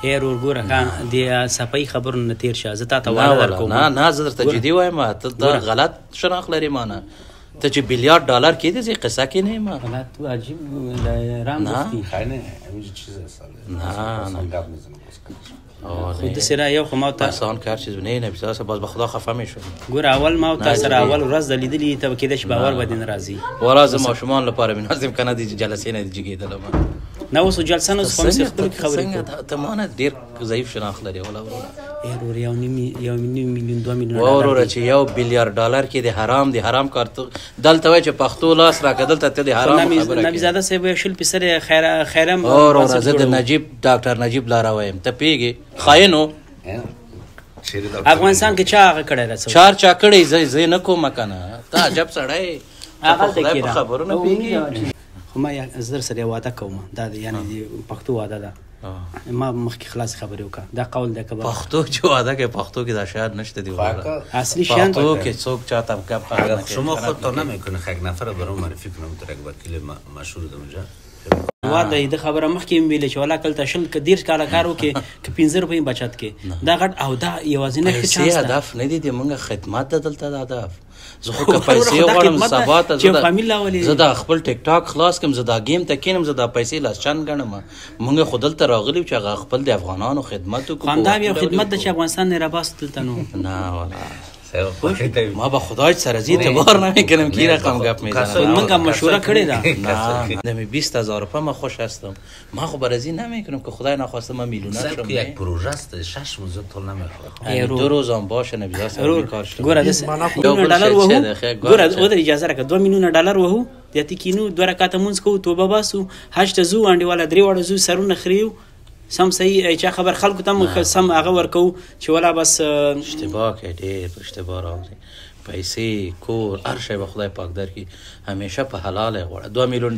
ای ورور ګوره ښه د صفایي خبرو نه تېر شه زه تا ته واده درکوم نه زه درته جدي وایم ته دا غلط شناخت لري مانه ته چې $1,000,000,000 کیدی زی قصه کې نه ما غلط و عجیب رام گفتی خاینه همین چیز اصلا خود سره یو خو ما ته آسان کار چیز نه بساسه باز به خدا خفه میشم ګوره اول ما ته سره اول ورځ لیدلی ته کېدای شي باور به دې نه راځي ورځ ماشومان لپاره مناسب کنه د جلسې نه جګېدل ما نه اوس جلسه نه اوس خو مې خپل خبرې ته ما نه ډیر ضعیف شناخت لري ولا ای ورور یو نیم میلیون 2 میلیون ورور چې $1,000,000,000 کې د حرام کار دلته وای چې پښتو لاس راکدل ته د حرام خبره نبی زاده صاحب شل پسر خیرم اور زه د نجیب ډاکټر نجیب لاره وایم ته پیږي خاینو افغانستان کې چا هغه کړی راځو چا کړی زه نه کوم کنه ته عجب سړی هغه خبرونه پیږي خو ما زر سره واده کوم دا یعنی پښتو واده ده ما مخکې خلاص خبرې وکړه دا قول دی که پښتو چې واده کې پښتو کې دا شاید نشته دی اصلی شیان پښتو کې څوک چاته گپ خبره شما خود تا نمیکنه خیلی نفر برام معرفی کنم در یک وکیل مشهور ده اونجا واده د خبره مخکې ویل چې ولا کله شل ک دیر کال کارو کې ک 15 روپۍ بچت کې دا غټ او دا یوازینه څه چانس ده هدف نه دي موږ خدمت دلته د هدف زه خو که پیسې غواړم سبا ته زه دا خپل ټیک ټاک خلاص کوم زه دا گیم ته کینم زه دا پیسې لاس چند غنم موږ خود دلته راغلی چې هغه خپل د افغانانو خدمت وکړو خندا یو خدمت د افغانستان نه راباس دلته نو نه ولا ما به خدای سره زی اعتبار نمیکنم کی رقم گپ میزنم من مشوره کړی دا نه 20000 روپیه ما خوش هستم ما خو برازی نمیکنم که خدای نخواسته ما میلیونر شم یک پروژه است 6 موزه طول نمیخوره 2 روزم باشه نبی سر کار شد ګوره $2 وهو ګوره او د اجازه راکړه $2 میلیون وهو یاتی کینو دوه رکعات مونږ کو توبه باسو حج ته زو انډي والا 3 وړه زو سرونه خريو سم صحیح چا خبر خلکو ته سم هغه ورکو چې ولا بس اشتباه کې ډېر اشتباه راغلی پیسې کور هر شی به خدای پاک درکړي همیشه په حلاله غواړه $2 میلیون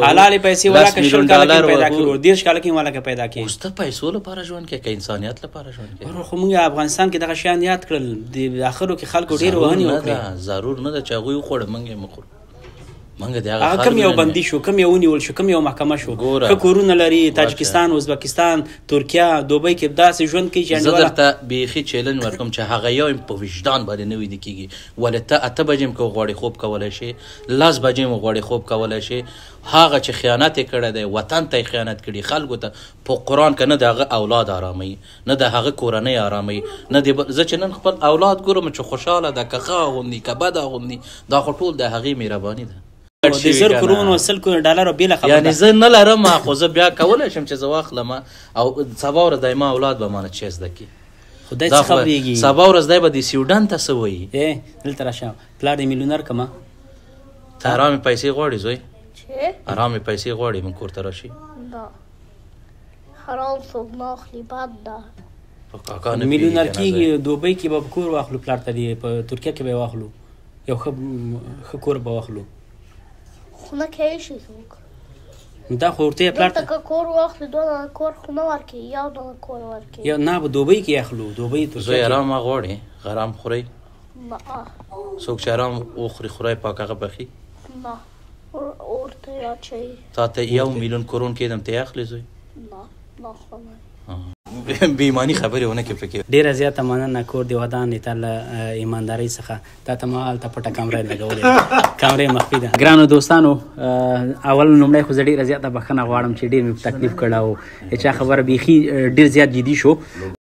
حلال پیسې ولا که شل کال کې پیدا کړو 10 کال کې ولا کې پیدا کړي اوس ته پیسو لپاره ژوند کې که انسانیت لپاره ژوند کې خو موږ افغانستان کې دغه شیان یاد کړل د اخرو کې خلکو ډېر وهني وکړي ضرور نه ده چې هغوی وخوړه موږ مخور کم یو بندي شو کم یو ونیول شو کم یو محکمه شو ښه کورونه لري تاجکستان ازبکستان ترکیه دوبۍ کې داسې ژوند کوي چې زه درته بیخي چیلنج ورکوم چې هغه یو په وجدان باندې نه ویده کېږي ولې ته 8 بجې م که غواړې خوب کولی شي 10 بجې م غواړې خوب کولی شي هغه چې خیانت یې کړی دی وطن ته یې خیانت کړي خلکو ته په قرآن که نه د هغه اولاد آراموي نه د هغه کورنۍ آراموي نه زه چې نن خپل اولاد ګورم چې خوشحاله ده که ښه اغوندي که بد اغوندي دا خو ټول د هغې مهرباني ده د $1,000 کرونو $100 بیله خبره یعنی زه نه لرم خو زه بیا کولی شم چې زه واخلم او سبا ورځ دی ما اولاد به مانه چې زده کړي خدای څه خبرېږي سبا ورځ دی به د سویډن ته څه وایي دلته راشه پلار د میلیونر کمه ته ارامې پیسې غواړې زوی ارامې پیسې غواړې موږ کور ته راشي نه حرام څوک نه اخلي بد ده میلیونر کېږي دوبۍ کې به کور واخلو پلار ته په ترکیه کې به واخلو یو ښه کور به واخلو خو نه کولی شي څوک دا خو ورته یې پلار ته که کور واخلي دونه کور خو نه ورکوي یو دونه کور ورکوي یا نه به دوبۍ کې اخلو دوبۍ زوی ارام غواړي غرام خورئ نه څوک چې ارام وخوري خدای پاک هغه بخي نه ورته یو چی تا ته 1 میلیون کرون کېدم ته یې اخلي زوی نه خو نه بېایماني خبرې ونه کړې پکې ډېره زیاته مننه کور دې ودان دې ته له ایماندارۍ څخه تا ته ما هلته پټه کامره لګولې کامرې مخفي ده ګرانو دوستانو اول لومړی خو زه ډېره زیاته بښنه غواړم چې ډېر مې په تکلیف کړی او چا خبره بیخي ډېر زیات جدي شو